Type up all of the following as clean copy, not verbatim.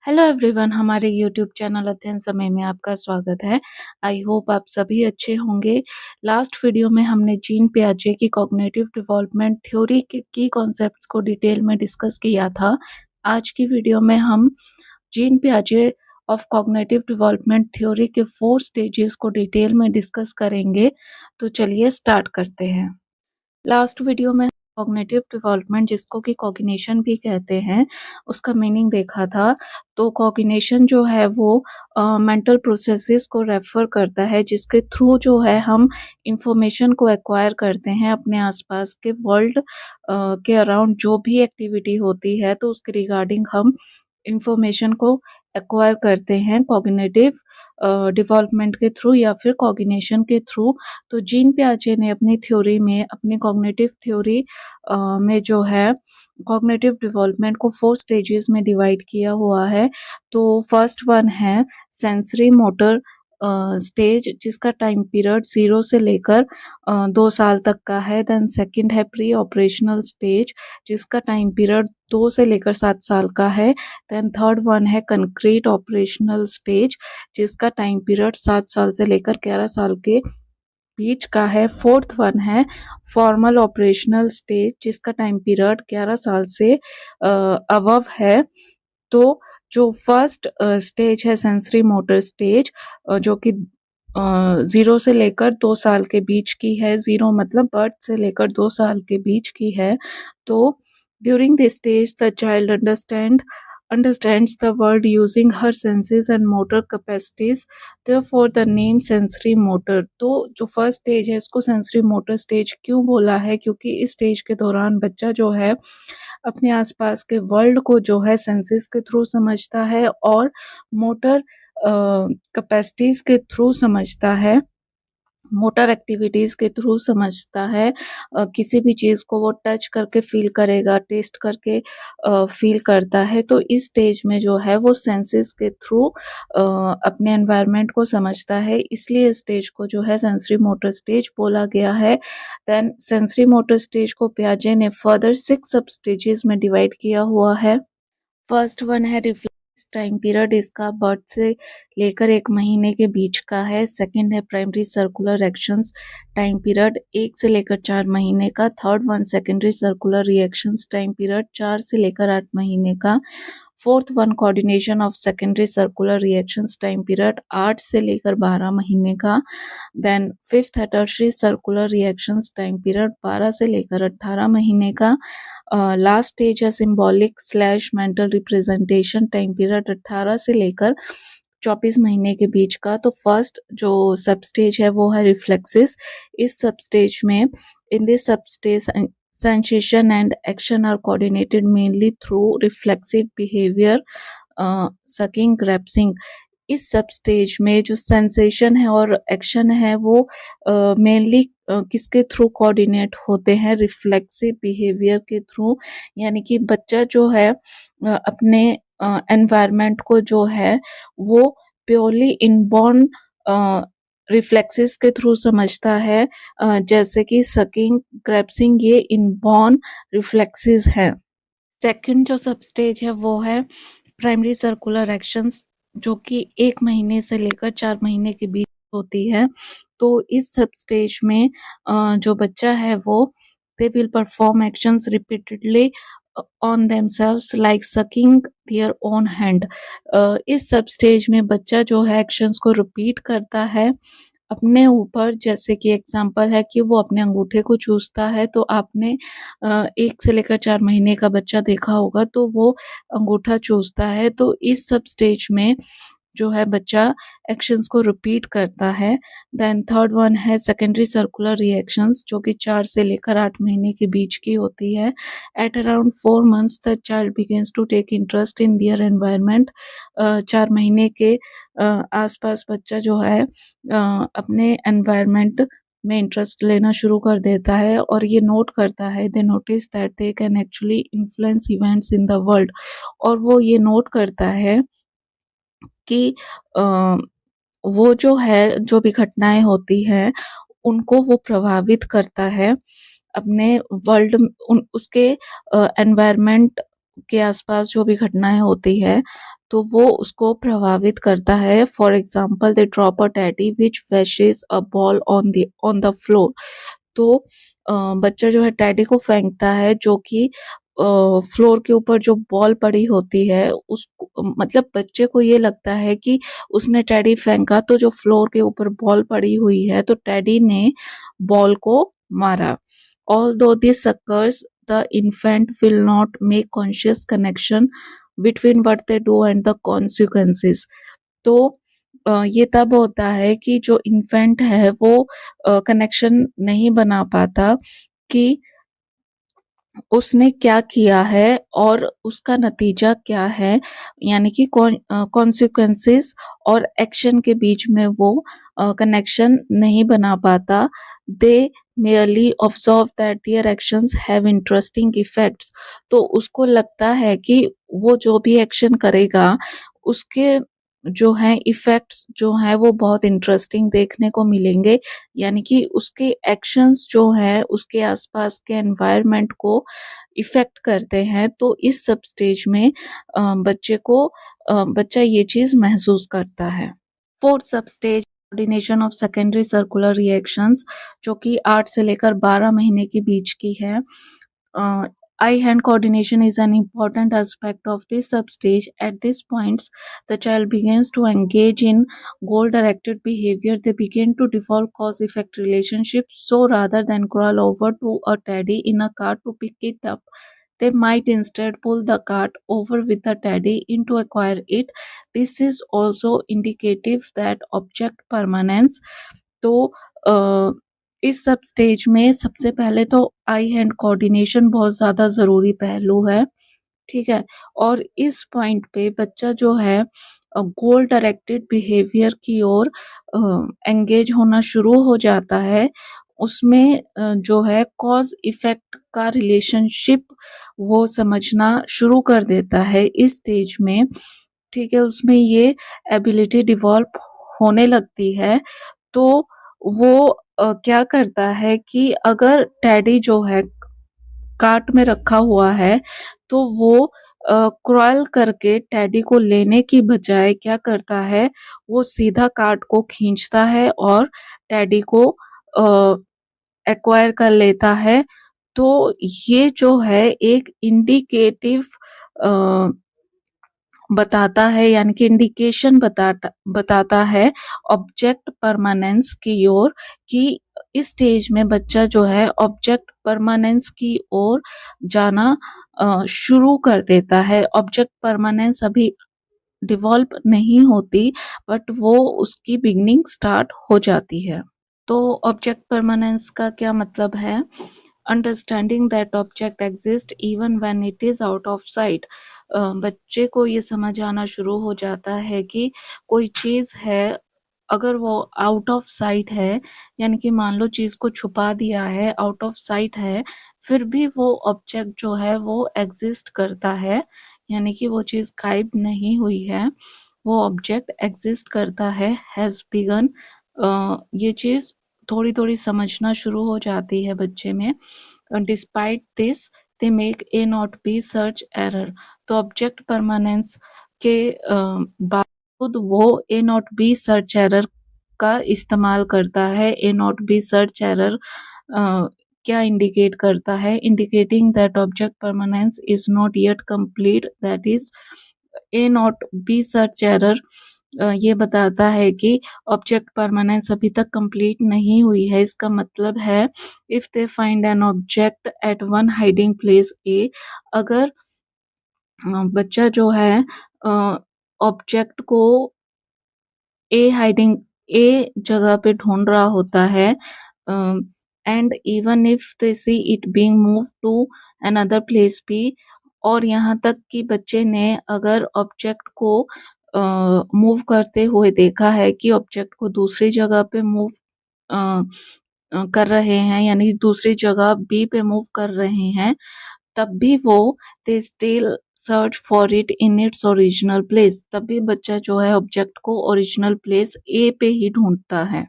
Hello everyone, हमारे YouTube channel अध्ययन समय में आपका स्वागत है। आई होप आप सभी अच्छे होंगे। लास्ट वीडियो में हमने जीन पियाजे की कॉग्निटिव डेवलपमेंट थ्योरी के की कॉन्सेप्ट्स को डिटेल में डिस्कस किया था। आज की वीडियो में हम जीन पियाजे ऑफ कॉग्निटिव डेवलपमेंट थ्योरी के 4 स्टेजेस को डिटेल में डिस्कस करेंगे। तो चलिए स्टार्ट करते हैं। लास्ट वीडियो में कॉग्निटिव डेवलपमेंट, जिसको कि कॉग्निशन भी कहते हैं, उसका मीनिंग देखा था। तो कॉग्निशन जो है वो मेंटल प्रोसेसेस को रेफर करता है, जिसके थ्रू जो है हम इंफॉर्मेशन को एक्वायर करते हैं अपने आसपास के वर्ल्ड के अराउंड जो भी एक्टिविटी होती है, तो उसके रिगार्डिंग हम इंफॉर्मेशन को एक्वायर करते हैं कॉग्निटिव डेवलपमेंट के थ्रू या फिर कॉग्निशन के थ्रू। तो जीन पियाजे ने अपनी थ्योरी में, अपनी कॉग्निटिव थ्योरी में जो है कॉग्निटिव डेवलपमेंट को 4 स्टेजेस में डिवाइड किया हुआ है। तो फर्स्ट वन है सेंसरी मोटर स्टेज, जिसका टाइम पीरियड 0 से लेकर 2 साल तक का है। देन सेकंड है प्री ऑपरेशनल स्टेज, जिसका टाइम पीरियड 2 से लेकर 7 साल का है। देन थर्ड वन है कंक्रीट ऑपरेशनल स्टेज, जिसका टाइम पीरियड 7 साल से लेकर 11 साल के बीच का है। फोर्थ वन है फॉर्मल ऑपरेशनल स्टेज, जिसका टाइम पीरियड 11 साल से अबव है। तो जो फर्स्ट स्टेज है सेंसरी मोटर स्टेज, जो कि 0 से लेकर 2 साल के बीच की है। 0 मतलब बर्थ से लेकर 2 साल के बीच की है। तो during this stage the child understands the world using her senses and motor capacities, therefore the name sensory motor। तो जो फर्स्ट स्टेज है इसको सेंसरी मोटर स्टेज क्यों बोला है? क्योंकि इस स्टेज के दौरान बच्चा जो है अपने आसपास के वर्ल्ड को जो है सेंसेस के थ्रू समझता है और मोटर कैपेसिटीज के थ्रू समझता है, मोटर एक्टिविटीज के थ्रू समझता है। किसी भी चीज को वो टच करके फील करेगा, टेस्ट करके फील करता है। तो इस स्टेज में जो है वो सेंसेस के थ्रू अपने एनवायरनमेंट को समझता है, इसलिए इस स्टेज को जो है सेंसरी मोटर स्टेज बोला गया है। देन सेंसरी मोटर स्टेज को पियाजे ने फर्दर 6 सब स्टेजेस में डिवाइड किया हुआ है। फर्स्ट वन है रिफ्लेक्स टाइम पीरियड, इसका बर्थ से लेकर 1 महीने के बीच का है। सेकंड है primary circular reactions time period, 1 से लेकर 4 महीने का। Third one secondary circular reactions time period, 4 से लेकर 8 महीने का। Fourth one coordination of secondary circular reactions time period, 8 से लेकर 12 महीने का। देन फिफ्थ है tertiary circular reactions time period, 12 से लेकर 18 महीने का। लास्ट स्टेज है symbolic slash mental representation time period, 18 से लेकर 24 महीने के बीच का। तो फर्स्ट जो सब स्टेज है वो है रिफ्लेक्सिस। इस सब स्टेज में, in this sub stage sensation and action are coordinated mainly through reflexive behavior, sucking, grasping। इस सब स्टेज में जो सेंसेशन है और एक्शन है वो मेनली किसके थ्रू कोऑर्डिनेट होते हैं? रिफ्लेक्सिव बिहेवियर के थ्रू। यानी कि बच्चा जो है अपने एनवायरनमेंट को जो है वो प्योरली इनबॉर्न रिफ्लेक्सेस के थ्रू समझता है, जैसे कि सकिंग, ग्रैप्सिंग, ये इनबॉर्न रिफ्लेक्सेस हैं। सेकंड जो सब स्टेज है वो है प्राइमरी सर्कुलर एक्शंस, जो कि 1 महीने से लेकर 4 महीने के बीच होती है। तो इस सब स्टेज में जो बच्चा है वो they will perform actions repeatedly on themselves like sucking their own hand. इस सब स्टेज में बच्चा जो है एक्शंस को रिपीट करता है अपने ऊपर। जैसे कि एग्जाम्पल है कि वो अपने अंगूठे को चूसता है, तो आपने 1 से लेकर 4 महीने का बच्चा देखा होगा तो वो अंगूठा चूसता है। तो इस सब स्टेज में जो है बच्चा एक्शंस को रिपीट करता है। देन थर्ड वन है सेकेंडरी सर्कुलर रिएक्शंस, जो कि 4 से लेकर 8 महीने के बीच की होती है। At around 4 months the child begins to take interest in their environment. 4 महीने के आसपास बच्चा जो है अपने एनवायरनमेंट में इंटरेस्ट लेना शुरू कर देता है और ये नोट करता है, दे notice that they can actually influence events in the world. और वो ये नोट करता है कि वो जो है, जो भी घटनाएं होती हैं उनको वो प्रभावित करता है अपने वर्ल्ड, उसके एनवायरनमेंट के आसपास जो भी घटनाएं होती है, तो तो वो उसको प्रभावित करता है। For example they drop a teddy which fetches a ball on the floor. तो बच्चा जो है टेडी को फेंकता है, जो कि फ्लोर के ऊपर जो बॉल पड़ी होती है उसको, मतलब बच्चे को ये लगता है कि उसने टेडी फेंका तो जो फ्लोर के ऊपर बॉल पड़ी हुई है तो टेडी ने बॉल को मारा। Although this occurs, the infant will not make conscious connection between what they do and the consequences. तो ये तब होता है कि जो इन्फेंट है वो कनेक्शन नहीं बना पाता कि उसने क्या किया है और उसका नतीजा क्या है, यानी कि कॉन्सिक्वेंसेस और एक्शन के बीच में वो कनेक्शन नहीं बना पाता। दे merely observe that their actions have interesting effects। तो उसको लगता है कि वो जो भी एक्शन करेगा उसके जो है इफेक्ट्स जो है वो बहुत इंटरेस्टिंग देखने को मिलेंगे, यानी कि उसके एक्शंस जो हैं उसके आसपास के एनवायरनमेंट को इफेक्ट करते हैं। तो इस सब स्टेज में बच्चा ये चीज महसूस करता है। फोर्थ सब stage coordination of secondary circular reactions, जो कि 8 से लेकर 12 महीने के बीच की है। Eye hand coordination is an important aspect of this substage. At this point, the child begins to engage in goal-directed behavior. They begin to develop cause-effect relationships. So rather than crawl over to a teddy in a cart to pick it up, they might instead pull the cart over with the teddy in to acquire it. This is also indicative that object permanence। तो इस सब stage में सबसे पहले तो आई hand coordination बहुत ज़्यादा ज़रूरी पहलू है, ठीक है। और इस पॉइंट पे बच्चा जो है गोल डायरेक्टेड बिहेवियर की ओर एंगेज होना शुरू हो जाता है। उसमें जो है कॉज इफेक्ट का रिलेशनशिप वो समझना शुरू कर देता है इस स्टेज में, ठीक है। उसमें ये एबिलिटी डिवेल्प होने लगती है। तो वो क्या करता है कि अगर टेडी जो है कार्ट में रखा हुआ है तो वो क्रॉल करके टेडी को लेने की बजाय क्या करता है, वो सीधा कार्ट को खींचता है और टेडी को एक्वायर कर लेता है। तो ये जो है एक इंडिकेटिव बताता है, यानी कि इंडिकेशन बताता है ऑब्जेक्ट परमानेंस की ओर, कि इस स्टेज में बच्चा जो है ऑब्जेक्ट परमानेंस की ओर जाना शुरू कर देता है। ऑब्जेक्ट परमानेंस अभी डिवॉल्व नहीं होती, बट वो उसकी बिगनिंग स्टार्ट हो जाती है। तो ऑब्जेक्ट परमानेंस का क्या मतलब है? Understanding that object exist even when it is out of site. बच्चे को ये समझ आना शुरू हो जाता है कि कोई चीज है, अगर वो आउट ऑफ साइट है, यानी कि मान लो चीज को छुपा दिया है, आउट ऑफ साइट है, फिर भी वो ऑब्जेक्ट जो है वो एग्जिस्ट करता है, यानी कि वो चीज गायब नहीं हुई है, वो ऑब्जेक्ट एग्जिस्ट करता है। हैज बिगन, ये चीज थोड़ी थोड़ी समझना शुरू हो जाती है बच्चे में। Despite this they make a not be search error. तो ऑब्जेक्ट परमानेंस के बावजूद वो ए नॉट बी सर्च एरर का इस्तेमाल करता है। ए नॉट बी सर्च एरर क्या इंडिकेट करता है? Indicating that object permanence is not yet complete, that is a not be search error ये बताता है कि ऑब्जेक्ट परमानेंस अभी तक कंप्लीट नहीं हुई है। इसका मतलब है if they find an object at one hiding place A, अगर बच्चा जो है ऑब्जेक्ट को ए जगह पे ढूंढ रहा होता है, and even if they see it being move to another place भी, और यहाँ तक कि बच्चे ने अगर ऑब्जेक्ट को मूव करते हुए देखा है कि ऑब्जेक्ट को दूसरी जगह पे मूव कर रहे हैं, यानी दूसरी जगह बी पे मूव कर रहे हैं, तब भी वो they still search for it in its original place. तब भी बच्चा जो है ऑब्जेक्ट को ओरिजिनल प्लेस ए पे ही ढूंढता है।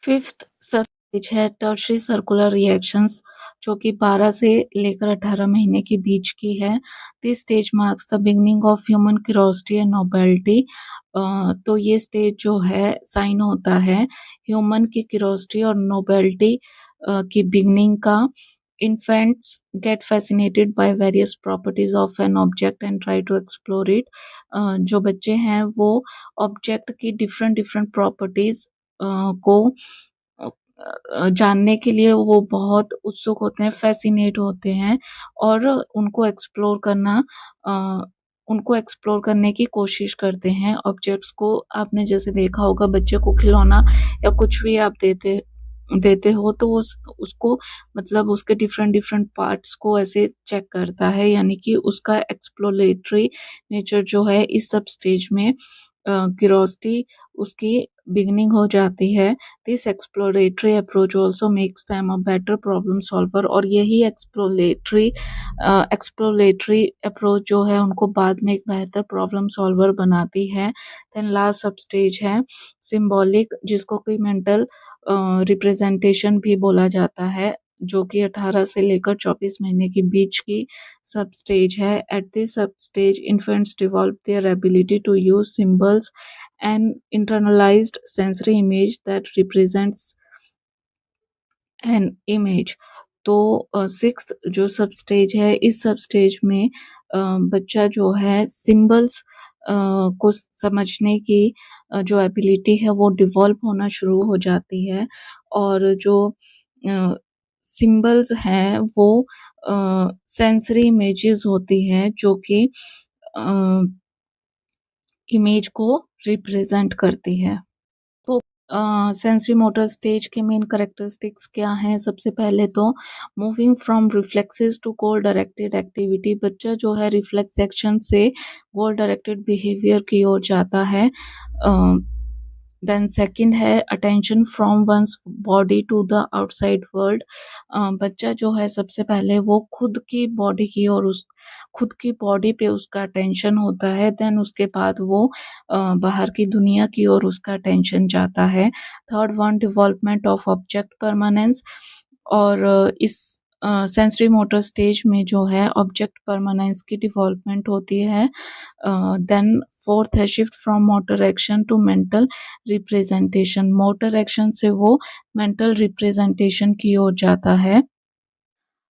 फिफ्थ सब स्टेज है टर्शियरी सर्कुलर रिएक्शंस, जो कि 12 से लेकर 18 महीने के बीच की है। This stage marks the beginning of human curiosity and nobility. तो ये स्टेज जो है साइन होता है ह्यूमन की क्यूरोसिटी और नोबेलिटी की बिगिनिंग का। Infants get fascinated by various properties of an object and try to explore it. जो बच्चे हैं वो ऑब्जेक्ट की डिफरेंट डिफरेंट प्रॉपर्टीज को जानने के लिए वो बहुत उत्सुक होते हैं, फैसिनेट होते हैं और अ, उनको एक्सप्लोर करने की कोशिश करते हैं ऑब्जेक्ट्स को। आपने जैसे देखा होगा बच्चे को खिलौना या कुछ भी आप देते देते हो तो उसको मतलब उसके डिफरेंट डिफरेंट पार्ट्स को ऐसे चेक करता है, यानी कि उसका एक्सप्लोरेटरी नेचर जो है इस सब स्टेज में क्यूरियोसिटी उसकी बिगिनिंग हो जाती है। This exploratory approach also makes them a better problem solver, और यही एक्सप्लोरेटरी अप्रोच जो है उनको बाद में एक बेहतर प्रॉब्लम सॉल्वर बनाती है। देन लास्ट सब स्टेज है सिंबॉलिक, जिसको कि मेंटल रिप्रेजेंटेशन भी बोला जाता है, जो कि 18 से लेकर 24 महीने के बीच की सब स्टेज है। At this sub stage infants develop their ability to use symbols and internalized sensory image that represents an image। तो सिक्स्थ जो सब स्टेज है इस सब स्टेज में बच्चा जो है सिंबल्स को समझने की जो एबिलिटी है वो डिवॉल्व होना शुरू हो जाती है, और जो सिंबल्स हैं वो सेंसरी इमेजेस होती हैं जो कि इमेज को रिप्रेजेंट करती है। तो सेंसरी मोटर स्टेज के मेन कैरेक्टरिस्टिक्स क्या हैं? सबसे पहले तो moving from reflexes to goal directed activity, बच्चा जो है रिफ्लेक्स एक्शन से गोल डायरेक्टेड बिहेवियर की ओर जाता है। देन सेकंड है attention from one's body to the outside world. बच्चा जो है सबसे पहले वो खुद की बॉडी की और उस खुद की बॉडी पे उसका अटेंशन होता है, देन उसके बाद वो बाहर की दुनिया की ओर उसका अटेंशन जाता है। Third one development of object permanence, और इस सेंसरी मोटर स्टेज में जो है ऑब्जेक्ट परमानेंस की डेवलपमेंट होती है। देन फोर्थ है shift from motor action to mental representation, motor action से वो मेंटल रिप्रेजेंटेशन की ओर जाता है।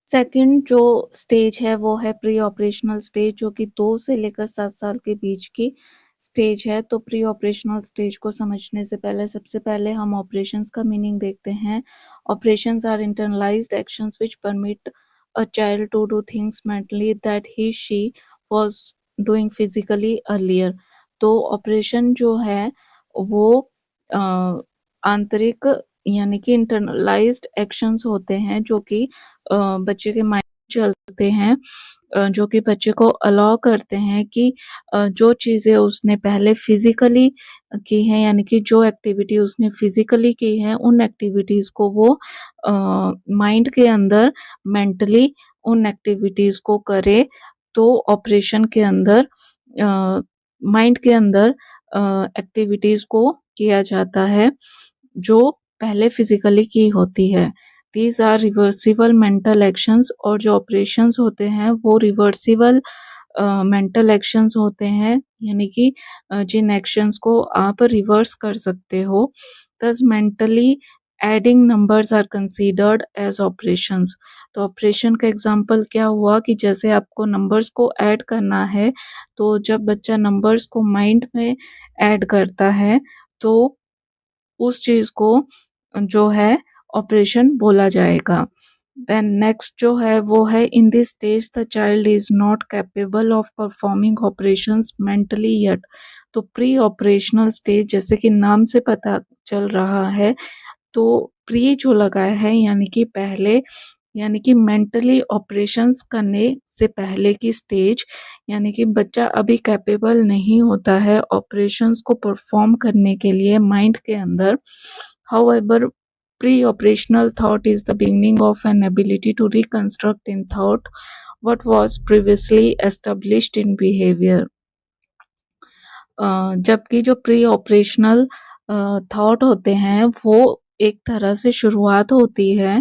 सेकंड जो स्टेज है वो है प्री ऑपरेशनल स्टेज, जो कि 2 से लेकर 7 साल के बीच की स्टेज है। तो प्री ऑपरेशनल स्टेज को समझने से पहले सबसे पहले हम ऑपरेशंस का मीनिंग देखते हैं। Operations are internalized actions which permit a child to do things mentally that he she was doing physically earlier. तो ऑपरेशन जो है वो आंतरिक यानी कि इंटरनलाइज्ड एक्शंस होते हैं जो कि बच्चे के माइंड चलते हैं, जो कि बच्चे को अलाउ करते हैं कि जो चीज़ें उसने पहले फिजिकली की हैं, यानी कि जो एक्टिविटी उसने फिजिकली की है उन एक्टिविटीज़ को वो माइंड के अंदर मेंटली उन एक्टिविटीज़ को करे। तो ऑपरेशन के अंदर माइंड के अंदर एक्टिविटीज़ को किया जाता है जो पहले फिजिकली की होती है। These are reversible mental actions, और जो ऑपरेशंस होते हैं वो रिवर्सिबल मेंटल एक्शंस होते हैं, यानी कि जिन एक्शंस को आप रिवर्स कर सकते हो। Thus mentally adding numbers are considered as operations. तो ऑपरेशन का एग्जांपल क्या हुआ कि जैसे आपको नंबर्स को ऐड करना है, तो जब बच्चा नंबर्स को माइंड में ऐड करता है तो उस चीज़ को जो है ऑपरेशन बोला जाएगा। देन नेक्स्ट जो है वो है in this stage the child is not capable of performing operations mentally yet. तो प्री ऑपरेशनल स्टेज जैसे कि नाम से पता चल रहा है, तो प्री जो लगा है यानी कि पहले, यानी कि मेंटली ऑपरेशंस करने से पहले की स्टेज, यानी कि बच्चा अभी कैपेबल नहीं होता है ऑपरेशंस को परफॉर्म करने के लिए माइंड के अंदर। However pre-operational thought is the beginning of an ability to reconstruct in thought what was previously established in behavior। जबकि जो प्री ऑपरेशनल थॉट होते हैं वो एक तरह से शुरुआत होती है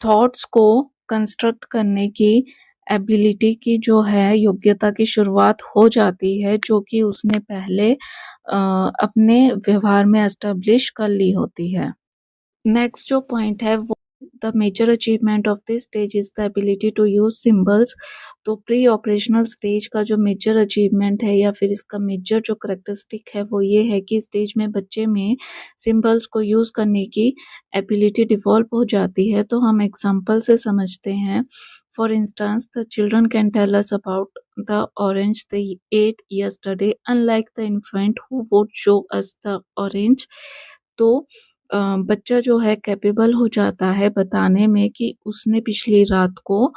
थॉट्स को कंस्ट्रक्ट करने की एबिलिटी की जो है योग्यता की शुरुआत हो जाती है जो कि उसने पहले अपने व्यवहार में एस्टेब्लिश कर ली होती है। नेक्स्ट जो पॉइंट है वो the major achievement of this stage is the ability to use symbols. तो प्री ऑपरेशनल स्टेज का जो मेजर अचीवमेंट है या फिर इसका मेजर जो करेक्टरिस्टिक है वो ये है कि स्टेज में बच्चे में सिंबल्स को यूज करने की एबिलिटी डिवॉल्व हो जाती है। तो हम एग्जाम्पल से समझते हैं। For instance the children can tell us about the orange they ate yesterday unlike the infant who would show us the orange. तो बच्चा जो है कैपेबल हो जाता है बताने में कि उसने पिछली रात को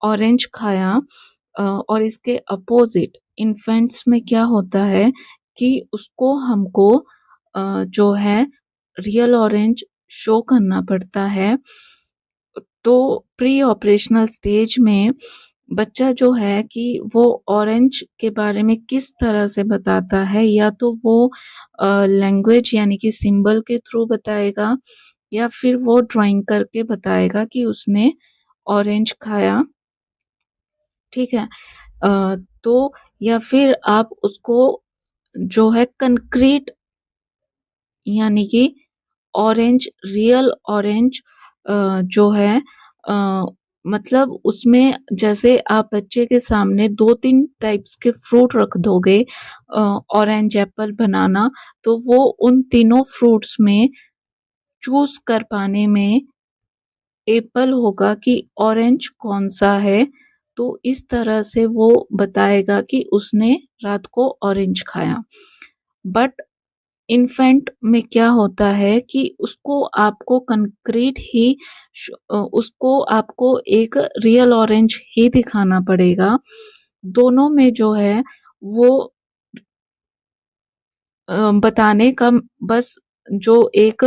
ऑरेंज खाया। और इसके अपोजिट इन्फेंट्स में क्या होता है कि उसको हमको जो है रियल ऑरेंज शो करना पड़ता है। तो प्री ऑपरेशनल स्टेज में बच्चा जो है कि वो ऑरेंज के बारे में किस तरह से बताता है, या तो वो लैंग्वेज यानी कि सिंबल के थ्रू बताएगा या फिर वो ड्राइंग करके बताएगा कि उसने ऑरेंज खाया। ठीक है। तो या फिर आप उसको जो है कंक्रीट यानी कि ऑरेंज रियल ऑरेंज जो है मतलब उसमें जैसे आप बच्चे के सामने 2-3 टाइप्स के फ्रूट रख दोगे ऑरेंज, एप्पल, बनाना, तो वो उन तीनों फ्रूट्स में चूज कर पाने में एप्पल होगा कि ऑरेंज कौन सा है। तो इस तरह से वो बताएगा कि उसने रात को ऑरेंज खाया। बट इन्फेंट में क्या होता है कि उसको आपको कंक्रीट ही उसको आपको एक रियल ऑरेंज ही दिखाना पड़ेगा। दोनों में जो है वो बताने का बस जो एक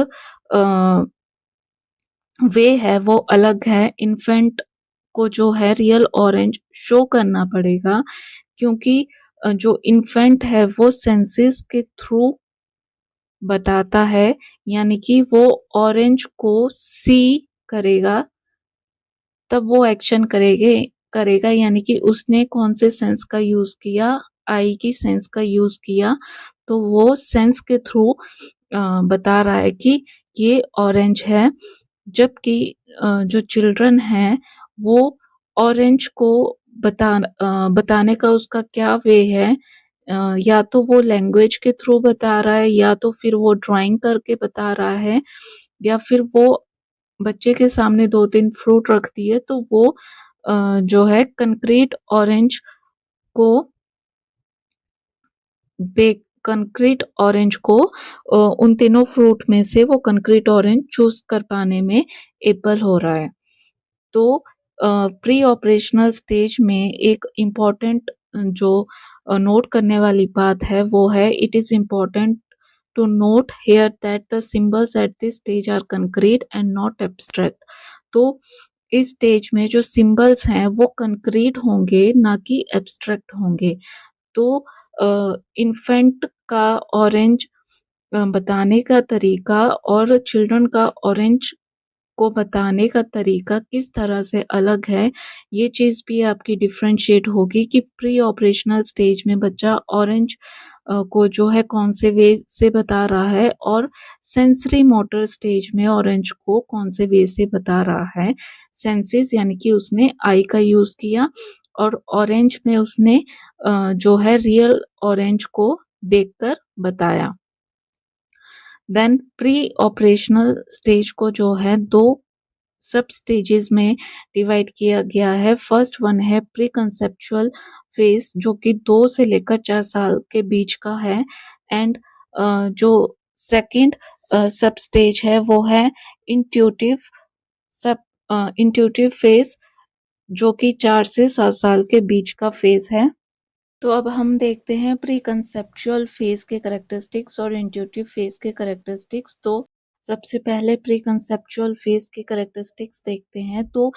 वे है वो अलग है। इन्फेंट को जो है रियल ऑरेंज शो करना पड़ेगा क्योंकि जो इन्फेंट है वो सेंसेस के थ्रू बताता है, यानी कि वो ऑरेंज को सी करेगा तब वो एक्शन करेगा, यानी कि उसने कौन से सेंस का यूज किया, आई की सेंस का यूज किया। तो वो सेंस के थ्रू बता रहा है कि ये ऑरेंज है। जबकि जो चिल्ड्रन है वो ऑरेंज को बताने का उसका क्या वे है, या तो वो लैंग्वेज के थ्रू बता रहा है या तो फिर वो ड्राइंग करके बता रहा है या फिर वो बच्चे के सामने 2-3 फ्रूट रख दिए तो वो जो है कंक्रीट ऑरेंज को कंक्रीट ऑरेंज को उन तीनों फ्रूट में से वो कंक्रीट ऑरेंज चूज कर पाने में एबल हो रहा है। तो प्री ऑपरेशनल स्टेज में एक इम्पॉर्टेंट जो नोट करने वाली बात है वो है it is important to note here that the symbols at this stage are concrete and not abstract. तो इस स्टेज में जो सिंबल्स हैं वो कंक्रीट होंगे ना कि एब्स्ट्रैक्ट होंगे। तो इन्फेंट का ऑरेंज बताने का तरीका और चिल्ड्रन का ऑरेंज को बताने का तरीका किस तरह से अलग है, ये चीज़ भी आपकी डिफरेंशिएट होगी कि प्री ऑपरेशनल स्टेज में बच्चा ऑरेंज को जो है कौन से वे से बता रहा है और सेंसरी मोटर स्टेज में ऑरेंज को कौन से वे से बता रहा है। सेंसेस यानी कि उसने आई का यूज किया और ऑरेंज में उसने जो है रियल ऑरेंज को देखकर बताया। देन प्री ऑपरेशनल स्टेज को जो है दो सब स्टेजेस में डिवाइड किया गया है। फर्स्ट वन है प्री कंसेप्चुअल फेज जो कि 2 से लेकर 4 साल के बीच का है। एंड जो सेकंड सब स्टेज है वो है इंट्यूटिव सब इंट्यूटिव फेज जो कि 4 से 7 साल के बीच का फेज है। तो अब हम देखते हैं प्री कंसेप्चुअल फेज के कैरेक्टरिस्टिक्स और इंट्यूटिव फेज के कैरेक्टरिस्टिक्स। तो सबसे पहले प्री कंसेप्चुअल फेज के कैरेक्टरिस्टिक्स देखते हैं। तो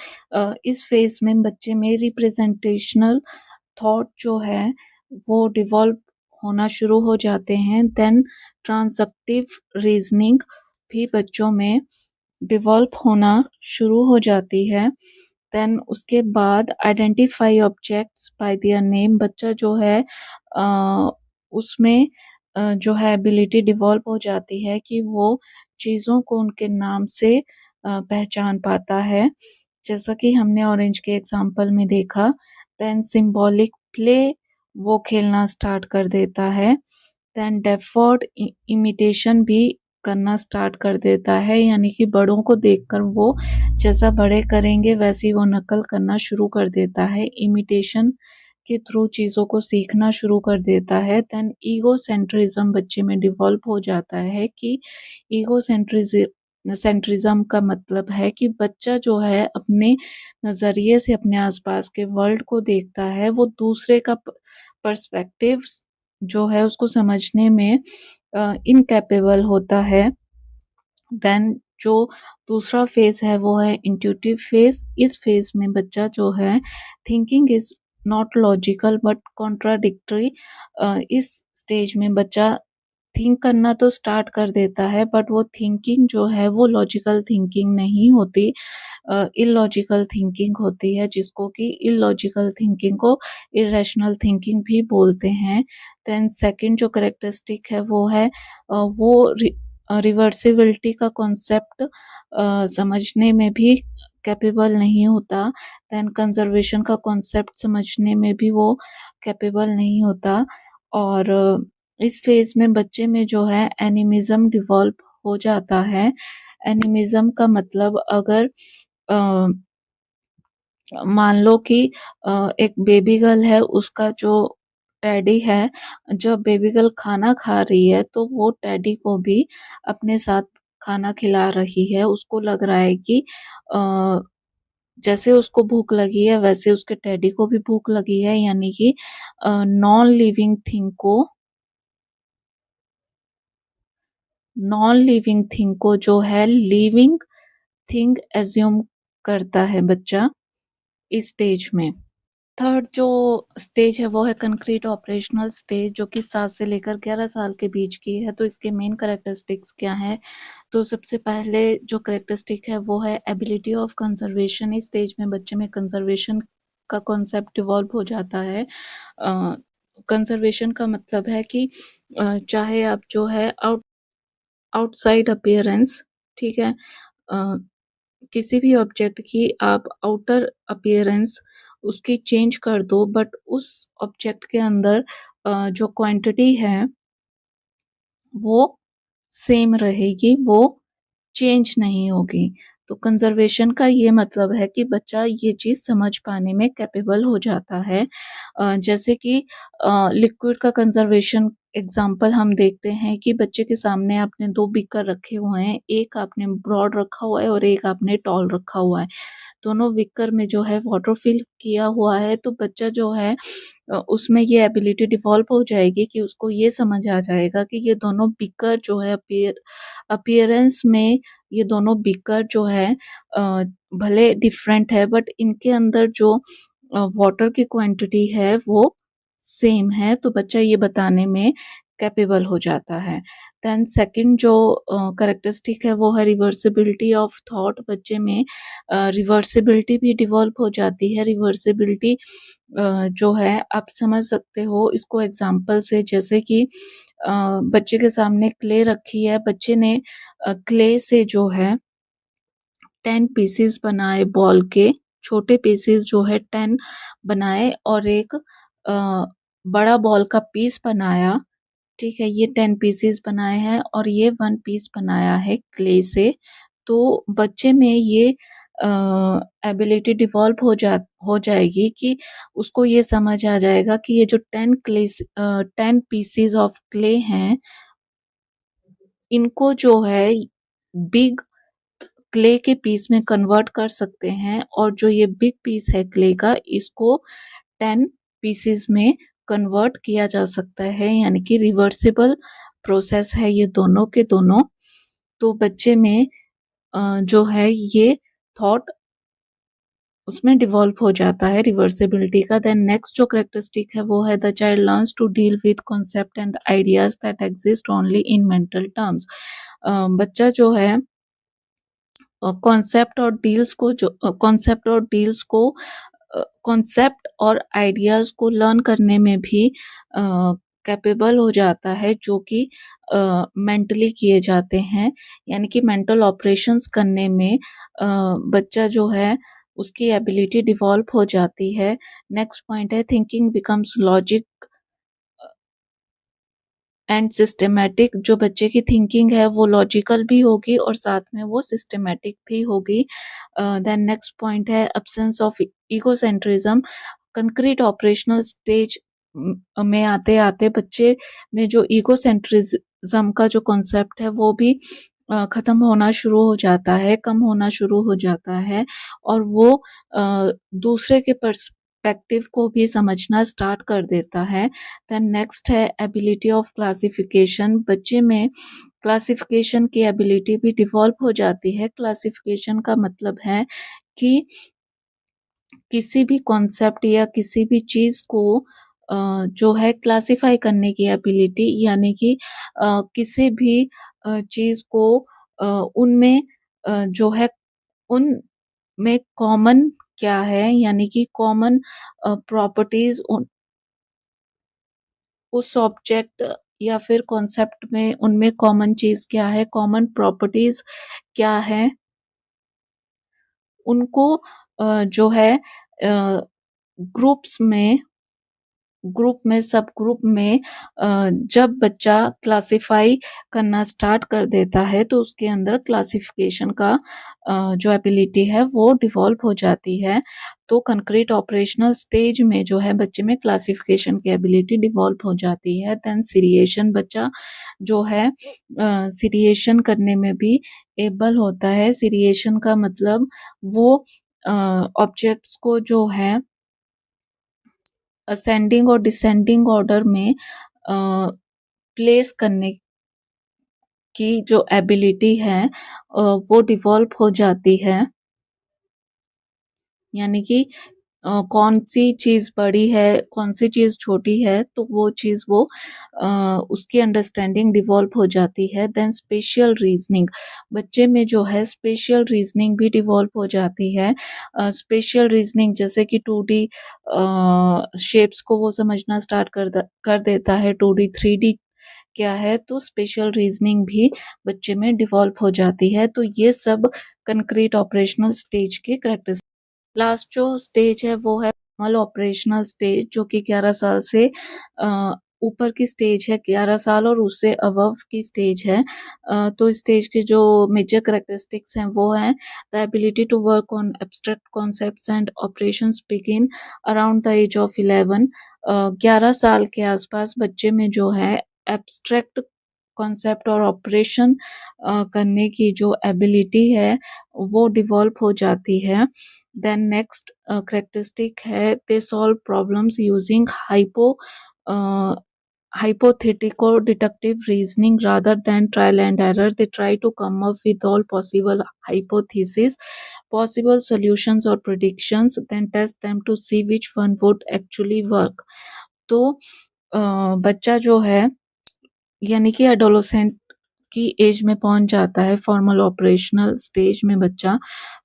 इस फेज में बच्चे में रिप्रेजेंटेशनल थॉट जो है वो डिवॉल्व होना शुरू हो जाते हैं। देन ट्रांजैक्टिव रीजनिंग भी बच्चों में डेवलप होना शुरू हो जाती है। देन उसके बाद identify objects bye their name, बच्चा जो है उसमें जो है एबिलिटी डेवलप हो जाती है कि वो चीज़ों को उनके नाम से पहचान पाता है, जैसा कि हमने ऑरेंज के एग्जाम्पल में देखा। देन सिंबॉलिक प्ले वो खेलना स्टार्ट कर देता है। देन डेफर्ड इमिटेशन भी करना स्टार्ट कर देता है, यानी कि बड़ों को देखकर वो जैसा बड़े करेंगे वैसी वो नकल करना शुरू कर देता है। इमिटेशन के थ्रू चीज़ों को सीखना शुरू कर देता है। देन ईगो सेंट्रिज्म बच्चे में डिवेल्प हो जाता है कि ईगो सेंट्रिज्म का मतलब है कि बच्चा जो है अपने नज़रिए से अपने आसपास के वर्ल्ड को देखता है, वो दूसरे का पर्सपेक्टिव जो है उसको समझने में इनकैपेबल होता है। देन जो दूसरा फेज है वो है इंट्यूटिव फेज। इस फेज में बच्चा जो है thinking is not logical but contradictory. इस स्टेज में बच्चा थिंक करना तो स्टार्ट कर देता है, बट वो थिंकिंग जो है वो लॉजिकल थिंकिंग नहीं होती, इलॉजिकल थिंकिंग होती है, जिसको कि इलॉजिकल थिंकिंग को इरेशनल थिंकिंग भी बोलते हैं। देन सेकंड जो करेक्टरिस्टिक है वो है वो रिवर्सिबिलिटी का कॉन्सेप्ट समझने में भी कैपेबल नहीं होता। देन कंजर्वेशन का कॉन्सेप्ट समझने में भी वो कैपेबल नहीं होता। और इस फेज में बच्चे में जो है एनिमिज्म डिवेल्प हो जाता है। एनिमिज्म का मतलब अगर मान लो कि एक बेबी गर्ल है, उसका जो टेडी है, जब बेबी गर्ल खाना खा रही है तो वो टेडी को भी अपने साथ खाना खिला रही है। उसको लग रहा है कि जैसे उसको भूख लगी है वैसे उसके टेडी को भी भूख लगी है, यानी कि नॉन लिविंग थिंग को जो है लिविंग थिंग एज्यूम करता है बच्चा इस स्टेज में। थर्ड जो स्टेज है वो है कंक्रीट ऑपरेशनल स्टेज, जो कि 7 से लेकर 11 साल के बीच की है। तो इसके मेन कैरेक्टरिस्टिक्स क्या है? तो सबसे पहले जो कैरेक्टरिस्टिक है वो है एबिलिटी ऑफ कंजर्वेशन। इस स्टेज में बच्चे में कंजर्वेशन का कॉन्सेप्ट डिवॉल्व हो जाता है। कंजर्वेशन का मतलब है कि चाहे आप जो है आउटसाइड अपीयरेंस, ठीक है, किसी भी ऑब्जेक्ट की आप आउटर अपीयरेंस उसकी चेंज कर दो, बट उस ऑब्जेक्ट के अंदर जो क्वांटिटी है वो सेम रहेगी, वो चेंज नहीं होगी। तो कंजर्वेशन का ये मतलब है कि बच्चा ये चीज़ समझ पाने में कैपेबल हो जाता है। जैसे कि लिक्विड का कंजर्वेशन एग्जाम्पल हम देखते हैं कि बच्चे के सामने आपने 2 बीकर रखे हुए हैं, एक आपने ब्रॉड रखा हुआ है और एक आपने टॉल रखा हुआ है। दोनों बीकर में जो है वाटर फिल किया हुआ है, तो बच्चा जो है उसमें ये एबिलिटी डेवलप हो जाएगी कि उसको ये समझ आ जाएगा कि ये दोनों बीकर जो है अपीयरेंस में ये दोनों बीकर जो है भले डिफरेंट है, बट इनके अंदर जो वाटर की क्वांटिटी है वो सेम है। तो बच्चा ये बताने में कैपेबल हो जाता है। देन सेकंड जो कैरेक्टरिस्टिक है वो है रिवर्सिबिलिटी ऑफ थॉट। बच्चे में रिवर्सिबिलिटी भी डिवेल्प हो जाती है। रिवर्सिबिलिटी जो है आप समझ सकते हो इसको एग्जाम्पल से, जैसे कि बच्चे के सामने क्ले रखी है, बच्चे ने क्ले से जो है 10 पीसेस बनाए बॉल के, छोटे पीसेस जो है 10 बनाए और एक बड़ा बॉल का पीस बनाया, ठीक है। ये 10 पीसेस बनाए हैं और ये 1 पीस बनाया है क्ले से। तो बच्चे में ये एबिलिटी डिवेल्प हो जाएगी कि उसको ये समझ आ जाएगा कि ये जो 10 पीसेस ऑफ क्ले हैं, इनको जो है बिग क्ले के पीस में कन्वर्ट कर सकते हैं, और जो ये बिग पीस है क्ले का, इसको 10 पीसेस में कन्वर्ट किया जा सकता है, यानी कि रिवर्सिबल प्रोसेस है ये दोनों के दोनों। तो बच्चे में जो है ये थॉट उसमें डिवॉल्व हो जाता है रिवर्सिबिलिटी का। देन नेक्स्ट जो करेक्टरिस्टिक है वो है the child learns to deal with concept and ideas that exist only in mental terms. बच्चा जो है कॉन्सेप्ट और डील्स को कॉन्सेप्ट और आइडियाज को लर्न करने में भी कैपेबल हो जाता है, जो कि मेंटली किए जाते हैं। यानी कि मेंटल ऑपरेशंस करने में बच्चा जो है उसकी एबिलिटी डिवॉल्व हो जाती है। नेक्स्ट पॉइंट है thinking becomes logic and systematic. जो बच्चे की थिंकिंग है वो लॉजिकल भी होगी और साथ में वो सिस्टमैटिक भी होगी। देन नेक्स्ट पॉइंट है absence of egocentrism. Concrete operational stage में आते आते बच्चे में जो इगोसेंट्रिज्म का जो कॉन्सेप्ट है वो भी खत्म होना शुरू हो जाता है, कम होना शुरू हो जाता है, और वो दूसरे के पर्सपेक्टिव को भी समझना स्टार्ट कर देता है। देन नेक्स्ट है एबिलिटी ऑफ क्लासिफिकेशन। बच्चे में क्लासिफिकेशन की एबिलिटी भी डिवॉल्व हो जाती है। क्लासिफिकेशन का मतलब है कि किसी भी कॉन्सेप्ट या किसी भी चीज़ को जो है क्लासिफाई करने की एबिलिटी, यानी कि किसी भी चीज़ को उनमें जो है उनमें कॉमन क्या है, यानी कि कॉमन प्रॉपर्टीज उस ऑब्जेक्ट या फिर कॉन्सेप्ट में उनमें कॉमन चीज़ क्या है, कॉमन प्रॉपर्टीज क्या है, उनको जो है ग्रुप्स में सब ग्रुप में जब बच्चा क्लासिफाई करना स्टार्ट कर देता है तो उसके अंदर क्लासिफिकेशन का जो एबिलिटी है वो डिवॉल्व हो जाती है। तो कंक्रीट ऑपरेशनल स्टेज में जो है बच्चे में क्लासिफिकेशन की एबिलिटी डिवॉल्व हो जाती है। देन सीरिएशन, बच्चा जो है सीरिएशन करने में भी एबल होता है। सीरिएशन का मतलब वो ऑब्जेक्ट्स को जो है असेंडिंग और डिसेंडिंग ऑर्डर में प्लेस करने की जो एबिलिटी है वो डिवॉल्व हो जाती है। यानी कि कौन सी चीज़ बड़ी है, कौन सी चीज़ छोटी है, तो वो चीज़ वो उसकी अंडरस्टैंडिंग डिवॉल्व हो जाती है। देन स्पेशियल रीजनिंग, बच्चे में जो है स्पेशियल रीजनिंग भी डिवॉल्व हो जाती है। स्पेशियल रीजनिंग जैसे कि 2D शेप्स को वो समझना स्टार्ट कर देता है, 2D 3D क्या है, तो स्पेशल रीजनिंग भी बच्चे में डिवॉल्व हो जाती है। तो ये सब कंक्रीट ऑपरेशनल स्टेज के करेक्टरिस्टिक्स। लास्ट जो स्टेज है वो है फॉर्मल ऑपरेशनल स्टेज, जो कि 11 साल से ऊपर की स्टेज है, 11 साल और उससे अबव की स्टेज है। तो स्टेज के जो मेजर करेक्टरिस्टिक्स हैं वो हैं the ability to work on abstract concepts and operations begin around the age of 11। 11 साल के आसपास बच्चे में जो है एब्स्ट्रैक्ट कॉन्सेप्ट और ऑपरेशन करने की जो एबिलिटी है वो डिवॉल्व हो जाती है। देन नेक्स्ट करेक्टरिस्टिक है they solve problems using hypothetical deductive reasoning rather than trial and error. They try to come up with all possible hypotheses, possible solutions or predictions, then test them to see which one would actually work. तो बच्चा जो है यानी कि adolescent की as में पहुंच जाता है, फॉर्मल ऑपरेशनल स्टेज में बच्चा।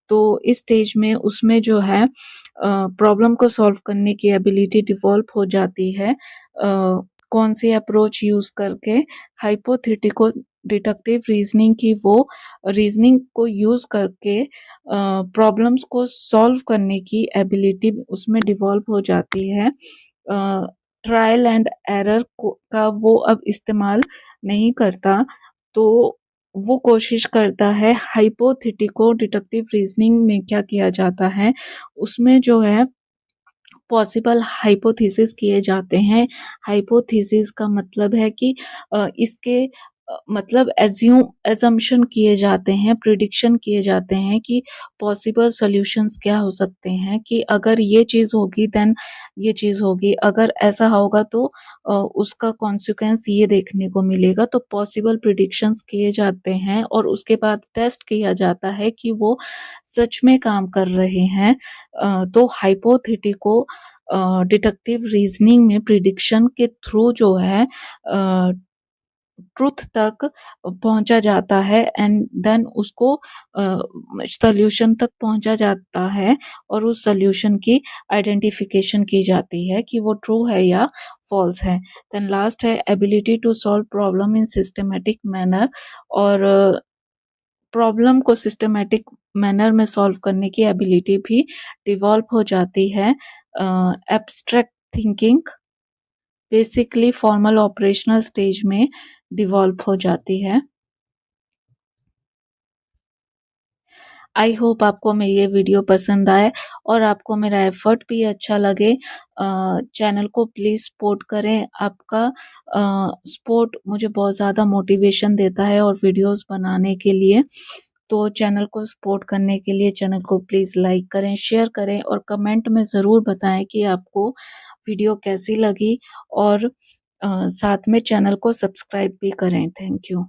तो इस स्टेज में उसमें जो है प्रॉब्लम को सॉल्व करने की एबिलिटी डिवॉल्व हो जाती है। कौन सी अप्रोच यूज करके, हाइपोथेटिकल डिडक्टिव रीजनिंग की वो रीजनिंग को यूज करके प्रॉब्लम्स को सॉल्व करने की एबिलिटी उसमें डिवॉल्व हो जाती है। ट्रायल एंड एरर का वो अब इस्तेमाल नहीं करता, तो वो कोशिश करता है हाइपोथेटिको डिडक्टिव रीजनिंग में क्या किया जाता है, उसमें जो है पॉसिबल हाइपोथेसिस किए जाते हैं। हाइपोथेसिस का मतलब है कि इसके मतलब एज़म्पशन किए जाते हैं, प्रिडिक्शन किए जाते हैं कि पॉसिबल सॉल्यूशंस क्या हो सकते हैं, कि अगर ये चीज़ होगी देन ये चीज़ होगी, अगर ऐसा होगा तो उसका कॉन्सिक्वेंस ये देखने को मिलेगा। तो पॉसिबल प्रिडिक्शंस किए जाते हैं और उसके बाद टेस्ट किया जाता है कि वो सच में काम कर रहे हैं। तो हाइपोथेटिको डिडक्टिव रीज़निंग में प्रिडिक्शन के थ्रू जो है ट्रुथ तक पहुँचा जाता है एंड देन उसको सॉल्यूशन तक पहुँचा जाता है और उस सॉल्यूशन की आइडेंटिफिकेशन की जाती है कि वो ट्रू है या फॉल्स है। देन लास्ट है ability to solve problem in systematic manner, और प्रॉब्लम को सिस्टमैटिक मैनर में सॉल्व करने की एबिलिटी भी डिवेल्प हो जाती है। Abstract thinking basically formal operational stage में डिवेल्प हो जाती है। आई होप आपको मेरी ये वीडियो पसंद आए और आपको मेरा एफर्ट भी अच्छा लगे। चैनल को प्लीज़ सपोर्ट करें। आपका सपोर्ट मुझे बहुत ज़्यादा मोटिवेशन देता है और वीडियोस बनाने के लिए। तो चैनल को सपोर्ट करने के लिए चैनल को प्लीज़ लाइक करें, शेयर करें और कमेंट में ज़रूर बताएं कि आपको वीडियो कैसी लगी, और साथ में चैनल को सब्सक्राइब भी करें। Thank you.